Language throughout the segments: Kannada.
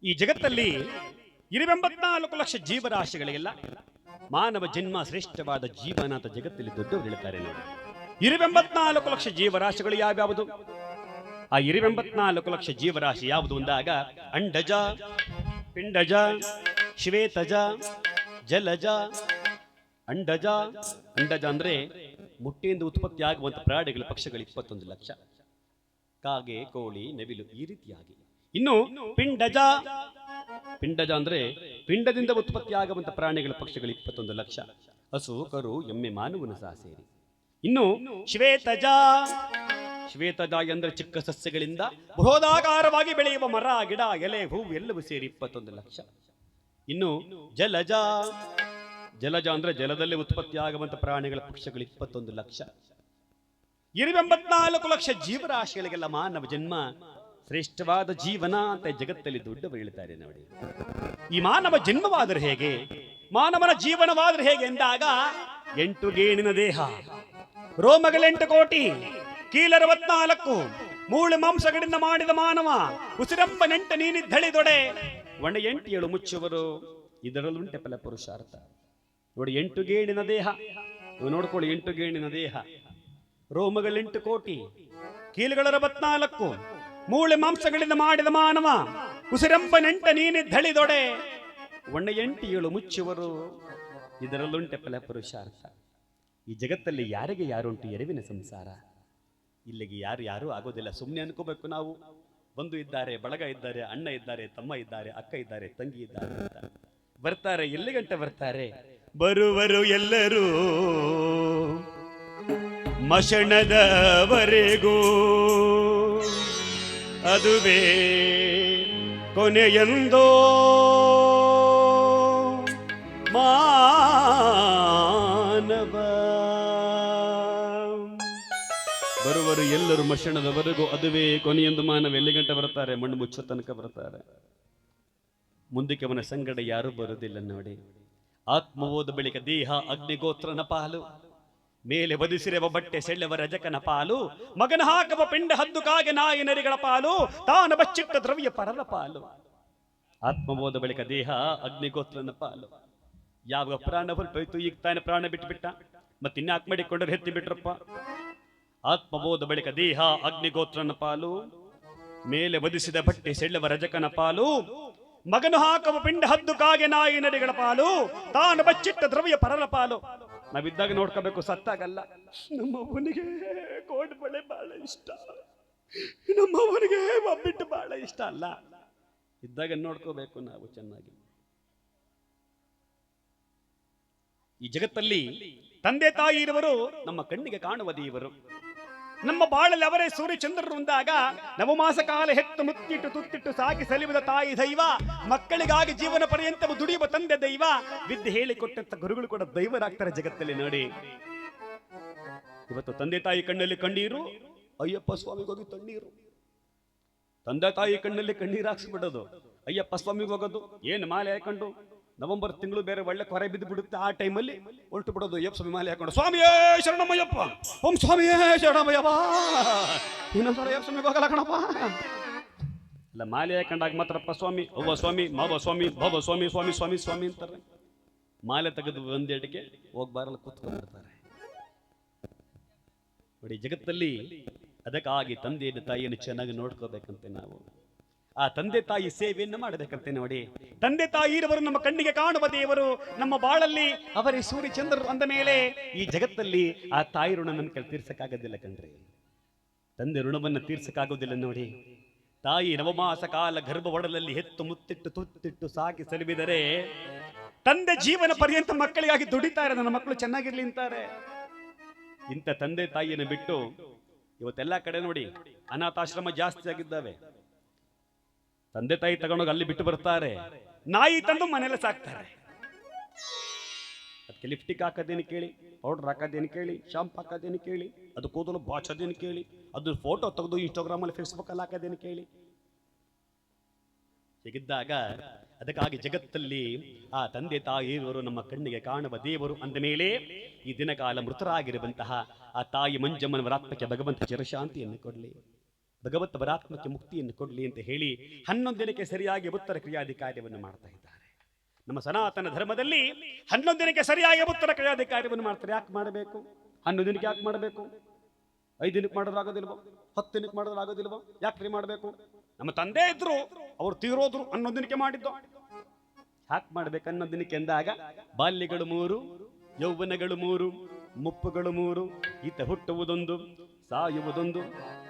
ಈ ಜಗತ್ತಲ್ಲಿ 24 ಲಕ್ಷ ಜೀವರಾಶಿಗಳಿಗೆಲ್ಲ ಮಾನವ ಜನ್ಮ ಶ್ರೇಷ್ಠವಾದ ಜೀವನ ಅಂತ ಜಗತ್ತಲ್ಲಿ ದೊಡ್ಡವರು ಹೇಳ್ತಾರೆ ನೋಡಿ. 24 ಲಕ್ಷ ಜೀವರಾಶಿಗಳು ಯಾವ್ಯಾವುದು? ಆ 24 ಲಕ್ಷ ಜೀವರಾಶಿ ಯಾವುದು ಅಂದಾಗ ಅಂಡಜ, ಪಿಂಡಜ, ಶ್ವೇತಜ, ಜಲಜ. ಅಂಡಜ ಅಂದ್ರೆ ಮುಟ್ಟೆಯಿಂದ ಉತ್ಪತ್ತಿ ಆಗುವಂತ ಪ್ರಾಣಿಗಳ ಪಕ್ಷಗಳು 21 ಲಕ್ಷ, ಕಾಗೆ, ಕೋಳಿ, ನವಿಲು ಈ ರೀತಿಯಾಗಿ. ಇನ್ನು ಪಿಂಡಜ ಅಂದ್ರೆ ಪಿಂಡದಿಂದ ಉತ್ಪತ್ತಿ ಆಗುವಂತ ಪ್ರಾಣಿಗಳ ಪಕ್ಷಗಳು 21 ಲಕ್ಷ, ಹಸು, ಕರು, ಎಮ್ಮೆ, ಮಾನವನ ಸಹ ಸೇರಿ. ಇನ್ನು ಶ್ವೇತಜ ಅಂದ್ರೆ ಚಿಕ್ಕ ಸಸ್ಯಗಳಿಂದ ಬೃಹದಾಕಾರವಾಗಿ ಬೆಳೆಯುವ ಮರ, ಗಿಡ, ಎಲೆ, ಹೂವು ಎಲ್ಲವೂ ಸೇರಿ 21 ಲಕ್ಷ. ಇನ್ನು ಜಲಜ ಅಂದ್ರೆ ಜಲದಲ್ಲಿ ಉತ್ಪತ್ತಿ ಆಗುವಂತ ಪ್ರಾಣಿಗಳ ಪಕ್ಷಗಳು 21 ಲಕ್ಷ. 24 ಲಕ್ಷ ಜೀವರಾಶಿಗಳಿಗೆಲ್ಲ ಮಾನವ ಜನ್ಮ ಶ್ರೇಷ್ಠವಾದ ಜೀವನ ಅಂತ ಜಗತ್ತಲ್ಲಿ ದೊಡ್ಡವರು ಹೇಳ್ತಾರೆ ನೋಡಿ. ಈ ಮಾನವ ಜನ್ಮವಾದರೆ ಹೇಗೆ, ಮಾನವನ ಜೀವನವಾದರೆ ಹೇಗೆ ಎಂದಾಗ 8 ಗೇಣಿನ ದೇಹ, ರೋಮಗಳೆಂಟು ಕೋಟಿ, ಕೀಲ64, ಮೂಳೆ ಮಾಂಸಗಳಿಂದ ಮಾಡಿದ ಮಾನವ, ಉಸಿರೆಂಬ ನೆಂಟ ನೀನಿದ್ದಳಿದೊಡೆ, ಒಣ 8 ಏಳು ಮುಚ್ಚುವರು, ಇದರಲ್ಲುಂಟೆ ಫಲ ಪುರುಷಾರ್ಥ. ನೋಡಿ 8 ಗೇಣಿನ ದೇಹ, ನೀವು ನೋಡ್ಕೊಳ್ಳಿ. 8 ಗೇಣಿನ ದೇಹ, ರೋಮಗಳೆಂಟು ಕೋಟಿ, ಕೀಲುಗಳ 64, ಮೂಳೆ ಮಾಂಸಗಳಿಂದ ಮಾಡಿದ ಮಾನವ, ಉಸಿರೆಂಬ ನೆಂಟ ನೀನಿದ್ದಳಿದೊಡೆ, ಒಣ 8 ಏಳು ಮುಚ್ಚುವರು, ಇದರಲ್ಲುಂಟೆ ಫಲ ಪುರುಷಾರ್ಥ. ಈ ಜಗತ್ತಲ್ಲಿ ಯಾರಿಗೆ ಯಾರುಂಟು ಎರವಿನ ಸಂಸಾರ? ಇಲ್ಲಿಗೆ ಯಾರು ಆಗೋದಿಲ್ಲ. ಸುಮ್ಮನೆ ಅನ್ಕೋಬೇಕು ನಾವು. ಬಂಧು ಇದ್ದಾರೆ, ಬಳಗ ಇದ್ದಾರೆ, ಅಣ್ಣ ಇದ್ದಾರೆ, ತಮ್ಮ ಇದ್ದಾರೆ, ಅಕ್ಕ ಇದ್ದಾರೆ, ತಂಗಿ ಇದ್ದಾರೆ ಅಂತ ಬರ್ತಾರೆ. ಎಲ್ಲಿ ಗಂಟೆ ಬರ್ತಾರೆ? ಬರುವರು ಎಲ್ಲರೂ ಮಶಣದವರೆಗೂ, ಅದುವೇ ಕೊನೆಯೆಂದೋ ಮಾನವ. ಬರುವರು ಎಲ್ಲರೂ ಮಶಣದವರೆಗೂ, ಅದುವೇ ಕೊನೆಯೆಂದು ಮಾನವ. ಎಲ್ಲಿ ಗಂಟೆ ಬರ್ತಾರೆ? ಮಣ್ಣು ಮುಚ್ಚೋ ತನಕ ಬರ್ತಾರೆ. ಮುಂದಕ್ಕೆ ಅವನ ಸಂಗಡ ಯಾರೂ ಬರುವುದಿಲ್ಲ ನೋಡಿ. ಆತ್ಮವೋದ ಬಳಿಕ ದೇಹ ಅಗ್ನಿಗೋತ್ರನ ಪಾಲು, ಮೇಲೆ ವಧಿಸಿರುವ ಬಟ್ಟೆ ಸೆಳ್ಳೆವ ರಜಕನ ಪಾಲು, ಮಗನ ಹಾಕುವ ಪಿಂಡ ಹದ್ದು ಕಾಗೆ ನಾಯಿ ನರಿಗಳ ಪಾಲು, ತಾನ ಬಚ್ಚಿಟ್ಟ ದ್ರವ್ಯ ಪರರ ಪಾಲು. ಆತ್ಮಬೋಧ ಬಳಿಕ ದೇಹ ಅಗ್ನಿಗೋತ್ರನ ಪಾಲು. ಯಾವ ಪ್ರಾಣ ಹೊಲ್ಪೋಯ್ತು, ಈಗ ತಾನೇ ಪ್ರಾಣ ಬಿಟ್ಟ ಮತ್ತಿನ್ಯಾಕ್ ಮಾಡಿಕೊಂಡ್ರೆ ಎತ್ತಿ ಬಿಟ್ರಪ್ಪ. ಆತ್ಮಬೋಧ ಬಳಿಕ ದೇಹ ಅಗ್ನಿಗೋತ್ರನ ಪಾಲು, ಮೇಲೆ ವಧಿಸಿದ ಬಟ್ಟೆ ಸೆಳ್ಳೆವ ರಜಕನ ಪಾಲು, ಮಗನು ಹಾಕುವ ಪಿಂಡ ಹದ್ದು ಕಾಗೆ ನಾಯಿ ನರಿಗಳ ಪಾಲು, ತಾನು ಬಚ್ಚಿಟ್ಟ ದ್ರವ್ಯ ಪರರ ಪಾಲು. ನಾವಿದ್ದಾಗ ನೋಡ್ಕೋಬೇಕು, ಸತ್ತಾಗಲ್ಲ. ನಮ್ಮವ್ವನಿಗೆ ಕೋಡ್ಬಳೆ ಬಹಳ ಇಷ್ಟ, ನಮ್ಮವ್ವನಿಗೆ ಒಬ್ಬಿಟ್ಟು ಬಹಳ ಇಷ್ಟ ಅಲ್ಲ. ಇದ್ದಾಗ ನೋಡ್ಕೋಬೇಕು ನಾವು ಚೆನ್ನಾಗಿ. ಈ ಜಗತ್ತಲ್ಲಿ ತಂದೆ ತಾಯಿ ಇರುವರು, ನಮ್ಮ ಕಣ್ಣಿಗೆ ಕಾಣುವ ದೇವರು. ನಮ್ಮ ಬಾಳಲ್ಲಿ ಅವರೇ ಸೂರ್ಯಚಂದ್ರರು ಅಂದಾಗ ನವಮಾಸ ಕಾಲ ಹೆತ್ತು ಮುತ್ತಿಟ್ಟು ತುತ್ತಿಟ್ಟು ಸಾಕಿ ಸಲಿವಿದ ತಾಯಿ ದೈವ, ಮಕ್ಕಳಿಗಾಗಿ ಜೀವನ ಪರ್ಯಂತ ದುಡಿಯುವ ತಂದೆ ದೈವ, ವಿದ್ಯೆ ಹೇಳಿಕೊಟ್ಟಂತ ಗುರುಗಳು ಕೂಡ ದೈವರಾಗ್ತಾರೆ ಜಗತ್ತಲ್ಲಿ ನೋಡಿ. ಇವತ್ತು ತಂದೆ ತಾಯಿ ಕಣ್ಣಲ್ಲಿ ಕಣ್ಣೀರು, ಅಯ್ಯಪ್ಪ ಸ್ವಾಮಿಗೆ ಹೋಗಿ ತಣ್ಣೀರು. ತಂದೆ ತಾಯಿ ಕಣ್ಣಲ್ಲಿ ಕಣ್ಣೀರು ಹಾಕ್ಸ್ಬಿಡೋದು, ಅಯ್ಯಪ್ಪ ಸ್ವಾಮಿಗೆ ಹೋಗೋದು. ಏನು ಮಾಲೆ ಹಾಕೊಂಡು ನವೆಂಬರ್ ತಿಂಗಳು ಬೇರೆ ಒಳ್ಳೆ ಕೊರೆ ಬಿದ್ದು ಬಿಡುತ್ತೆ, ಆ ಟೈಮಲ್ಲಿ ಹೊರಟು ಬಿಡೋದು. ಅಯ್ಯಪ್ಪ ಸ್ವಾಮಿ ಮಾಲೆ ಹಾಕೊಂಡು, ಸ್ವಾಮಿಯೇ ಶರಣಮಯ್ಯಪ್ಪ, ಓಂ ಸ್ವಾಮಿಯೇ ಶರಣಮಯ್ಯಪ್ಪ, ಇನ್ನೊಂದ್ಸಲ ಅಯ್ಯಪ್ಪ ಸ್ವಾಮಿಗೆ ಹೋಗಲ್ಲ ಕಣಪ್ಪ. ಇಲ್ಲ, ಮಾಲೆ ಹಾಕೊಂಡಾಗ ಮಾತ್ರಪ್ಪ ಸ್ವಾಮಿ, ಅವ್ವ ಸ್ವಾಮಿ, ಮಾವ ಸ್ವಾಮಿ, ಬಾಬಾ ಸ್ವಾಮಿ, ಸ್ವಾಮಿ ಸ್ವಾಮಿ ಸ್ವಾಮಿ ಅಂತಾರೆ. ಮಾಲೆ ತೆಗೆದು ಒಂದೆಡೆಗೆ ಹೋಗ್ಬಾರಲ್ಲ ಕೂತ್ಕೊಂಡಿರ್ತಾರೆ ನೋಡಿ. ಜಗತ್ತಲ್ಲಿ ಅದಕ್ಕಾಗಿ ತಂದೆಯನ್ನು ತಾಯಿಯನ್ನು ಚೆನ್ನಾಗಿ ನೋಡ್ಕೋಬೇಕಂತೆ ನಾವು. ಆ ತಂದೆ ತಾಯಿ ಸೇವೆಯನ್ನು ಮಾಡಬೇಕಂತೆ ನೋಡಿ. ತಂದೆ ತಾಯಿ ಇರುವರು ನಮ್ಮ ಕಣ್ಣಿಗೆ ಕಾಣುವ ದೇವರು, ನಮ್ಮ ಬಾಳಲ್ಲಿ ಅವರೇ ಸೂರ್ಯಚಂದ್ರರು ಅಂದ ಮೇಲೆ ಈ ಜಗತ್ತಲ್ಲಿ ಆ ತಾಯಿ ಋಣ ನಮ್ಮ ಕೈ ತೀರ್ಸಕ್ಕಾಗೋದಿಲ್ಲ ಕಣ್ರಿ. ತಂದೆ ಋಣವನ್ನು ತೀರ್ಸಕ್ಕಾಗೋದಿಲ್ಲ ನೋಡಿ. ತಾಯಿ ನವಮಾಸ ಕಾಲ ಗರ್ಭ ಒಡಲಲ್ಲಿ ಹೆತ್ತು ಮುತ್ತಿಟ್ಟು ತುತ್ತಿಟ್ಟು ಸಾಕಿ ಸಲುಬಿದರೆ, ತಂದೆ ಜೀವನ ಪರ್ಯಂತ ಮಕ್ಕಳಿಗಾಗಿ ದುಡಿತಾರೆ, ನನ್ನ ಮಕ್ಕಳು ಚೆನ್ನಾಗಿರ್ಲಿ ಅಂತಾರೆ. ಇಂಥ ತಂದೆ ತಾಯಿಯನ್ನು ಬಿಟ್ಟು ಇವತ್ತೆಲ್ಲ ಕಡೆ ನೋಡಿ ಅನಾಥಾಶ್ರಮ ಜಾಸ್ತಿ ಆಗಿದ್ದಾವೆ. ತಂದೆ ತಾಯಿ ತಗೊಂಡೋಗಿ ಅಲ್ಲಿ ಬಿಟ್ಟು ಬರ್ತಾರೆ, ನಾಯಿ ತಂದು ಮನೇಲಿ ಸಾಕ್ತಾರೆ. ಅದಕ್ಕೆ ಲಿಫ್ಟಿಕ್ ಹಾಕೋದೇನು ಕೇಳಿ, ಪೌಡರ್ ಹಾಕೋದೇನು ಕೇಳಿ, ಶಾಂಪು ಹಾಕೋದೇನು ಕೇಳಿ, ಅದು ಕೂದಲು ಬಾಚೋದೇನು ಕೇಳಿ, ಅದು ಫೋಟೋ ತೆಗೆದು ಇನ್ಸ್ಟಾಗ್ರಾಮಲ್ಲಿ ಫೇಸ್ಬುಕ್ಕಲ್ಲಿ ಹಾಕೋದೇನು ಕೇಳಿ. ಹೀಗಿದ್ದಾಗ ಅದಕ್ಕಾಗಿ ಜಗತ್ತಲ್ಲಿ ಆ ತಂದೆ ತಾಯಿಯವರು ನಮ್ಮ ಕಣ್ಣಿಗೆ ಕಾಣುವ ದೇವರು ಅಂದ ಮೇಲೆ ಈ ದಿನಕಾಲ ಮೃತರಾಗಿರುವಂತಹ ಆ ತಾಯಿ ಮಂಜಮ್ಮನವರ ಆತ್ಮಕ್ಕೆ ಭಗವಂತ ಚಿರಶಾಂತಿಯನ್ನು ಕೊಡಲಿ. ಭಗವತ್ ಪರಾತ್ಮಕ್ಕೆ ಮುಕ್ತಿಯನ್ನು ಕೊಡಲಿ ಅಂತ ಹೇಳಿ 11 ದಿನಕ್ಕೆ ಸರಿಯಾಗಿ ಉತ್ತರ ಕ್ರಿಯಾದಿ ಕಾರ್ಯವನ್ನು ಮಾಡ್ತಾ ಇದ್ದಾರೆ. ನಮ್ಮ ಸನಾತನ ಧರ್ಮದಲ್ಲಿ 11 ದಿನಕ್ಕೆ ಸರಿಯಾಗಿ ಉತ್ತರ ಕ್ರಿಯಾದಿ ಕಾರ್ಯವನ್ನು ಮಾಡ್ತಾರೆ. ಯಾಕೆ ಮಾಡಬೇಕು? 11 ದಿನಕ್ಕೆ ಯಾಕೆ ಮಾಡಬೇಕು? 5 ದಿನಕ್ಕೆ ಮಾಡೋದಾಗೋದಿಲ್ವೋ? 10 ದಿನಕ್ಕೆ ಮಾಡೋದಾಗೋದಿಲ್ವೋ? ಯಾಕ್ರಿ ಮಾಡಬೇಕು? ನಮ್ಮ ತಂದೆ ಇದ್ರು, ಅವ್ರು ತೀರೋದ್ರು 11 ದಿನಕ್ಕೆ ಮಾಡಿದ್ದು. ಯಾಕೆ ಮಾಡ್ಬೇಕು 11 ದಿನಕ್ಕೆ ಎಂದಾಗ ಬಾಲ್ಯಗಳು 3, ಯೌವನಗಳು 3, ಮುಪ್ಪುಗಳು 3, ಈತ ಹುಟ್ಟುವುದೊಂದು, ಸಾಯುವುದೊಂದು.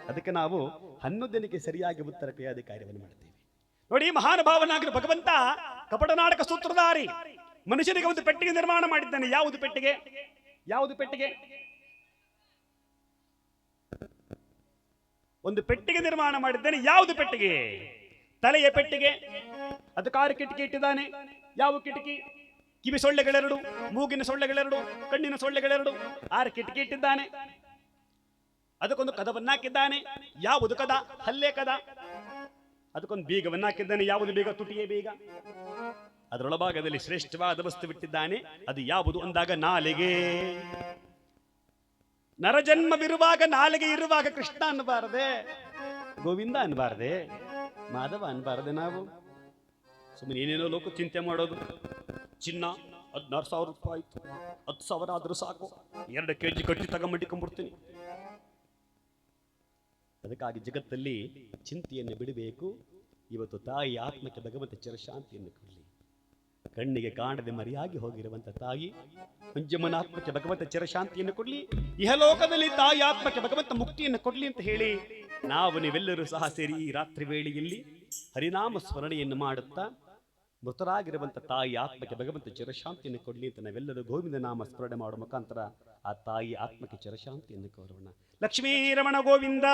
ಅದಕ್ಕೆ ನಾವು 11 ದಿನಕ್ಕೆ ಸರಿಯಾಗಿ ಉತ್ತರ ಕ್ರಿಯಾದಿ ಕಾರ್ಯವನ್ನು ಮಾಡ್ತೀವಿ. ನೋಡಿ, ಮಹಾನುಭಾವನಾಗಿರುವ ಭಗವಂತ ಕಪಟ ನಾಟಕ ಸೂತ್ರಧಾರಿ ಮನುಷ್ಯನಿಗೆ ಒಂದು ಪೆಟ್ಟಿಗೆ ನಿರ್ಮಾಣ ಮಾಡಿದ್ದಾನೆ. ಯಾವುದು ಪೆಟ್ಟಿಗೆ? ಯಾವುದು ಪೆಟ್ಟಿಗೆ? ಒಂದು ಪೆಟ್ಟಿಗೆ ನಿರ್ಮಾಣ ಮಾಡಿದ್ದಾನೆ. ಯಾವುದು ಪೆಟ್ಟಿಗೆ? ತಲೆಯ ಪೆಟ್ಟಿಗೆ. ಅದಕ್ಕಾರು ಕಿಟಕಿ ಇಟ್ಟಿದ್ದಾನೆ. ಯಾವ ಕಿಟಕಿ? ಕಿವಿ ಸೊಳ್ಳೆಗಳೆರಡು, ಮೂಗಿನ ಸೊಳ್ಳೆಗಳೆರಡು, ಕಣ್ಣಿನ ಸೊಳ್ಳೆಗಳೆರಡು, 6 ಕಿಟಕಿ ಇಟ್ಟಿದ್ದಾನೆ. ಅದಕ್ಕೊಂದು ಕದವನ್ನು ಹಾಕಿದ್ದಾನೆ. ಯಾವುದು ಕದ? ಹಲ್ಲೆ ಕದ. ಅದಕ್ಕೊಂದು ಬೀಗವನ್ನು ಹಾಕಿದ್ದಾನೆ. ಯಾವುದು ಬೀಗ? ತುಟಿಯೇ ಬೀಗ. ಅದರೊಳಭಾಗದಲ್ಲಿ ಶ್ರೇಷ್ಠವಾದ ವಸ್ತು ಬಿಟ್ಟಿದ್ದಾನೆ. ಅದು ಯಾವುದು ಅಂದಾಗ ನಾಲಿಗೆ. ನರಜನ್ಮವಿರುವಾಗ ನಾಲಿಗೆ ಇರುವಾಗ ಕೃಷ್ಣ ಅನ್ನಬಾರದೆ, ಗೋವಿಂದ ಅನ್ನಬಾರದೆ, ಮಾಧವ ಅನ್ನಬಾರದೆ. ನಾವು ಸುಮ್ಮನೆ ಏನೇನೋ ಲೋಕ ಚಿಂತೆ ಮಾಡೋದು. ಚಿನ್ನ 16,000 ರೂಪಾಯಿ ಆಯ್ತು, 10,000 ಆದ್ರೂ ಸಾಕು, 2 kg ಕಟ್ಟಿ ತಗೊಂಬಿಟ್ಟಿಕೊಂಡ್ಬಿಡ್ತೀನಿ. ಅದಕ್ಕಾಗಿ ಜಗತ್ತಲ್ಲಿ ಚಿಂತೆಯನ್ನು ಬಿಡಬೇಕು. ಇವತ್ತು ತಾಯಿ ಆತ್ಮಕ್ಕೆ ಭಗವಂತ ಚಿರಶಾಂತಿಯನ್ನು ಕೊಡಲಿ. ಕಣ್ಣಿಗೆ ಕಾಣದೆ ಮರೆಯಾಗಿ ಹೋಗಿರುವಂತ ತಾಯಿ ಮಂಜಮ್ಮನ ಆತ್ಮಕ್ಕೆ ಭಗವಂತ ಚಿರಶಾಂತಿಯನ್ನು ಕೊಡ್ಲಿ. ಇಹಲೋಕದಲ್ಲಿ ತಾಯಿ ಆತ್ಮಕ್ಕೆ ಭಗವಂತ ಮುಕ್ತಿಯನ್ನು ಕೊಡ್ಲಿ ಅಂತ ಹೇಳಿ ನಾವು ನೀವೆಲ್ಲರೂ ಸಹ ಸೇರಿ ಈ ರಾತ್ರಿ ವೇಳೆಯಲ್ಲಿ ಹರಿನಾಮ ಸ್ಮರಣೆಯನ್ನು ಮಾಡುತ್ತಾ ಮೃತರಾಗಿರುವಂತ ತಾಯಿ ಆತ್ಮಕ್ಕೆ ಭಗವಂತ ಚಿರಶಾಂತಿಯನ್ನು ಕೊಡ್ಲಿ ಅಂತ ನಾವೆಲ್ಲರೂ ಗೋವಿಂದ ನಾಮ ಸ್ಮರಣೆ ಮಾಡುವ ಮುಖಾಂತರ ಆ ತಾಯಿ ಆತ್ಮಕ್ಕೆ ಚಿರಶಾಂತಿಯನ್ನು ಕೋರೋಣ. ಲಕ್ಷ್ಮೀ ರಮಣ ಗೋವಿಂದ,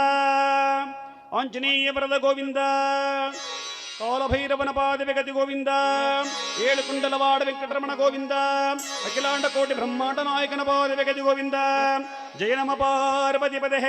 ಆಂಜನೇಯ ವರದ ಗೋವಿಂದ, ಕಾಲಭೈರವನ ಪಾದವೆಗತಿ ಗೋವಿಂದ, 7 ಕುಂಡಲವಾಡ ವೆಂಕಟರಮಣ ಗೋವಿಂದ, ಅಖಿಲಾಂಡ ಕೋಟಿ ಬ್ರಹ್ಮಾಂಡ ನಾಯಕನ ಪಾದವೆಗತಿ ಗೋವಿಂದ. ಜಯ ನಮ ಪಾರ್ವತಿ ಪದೇ.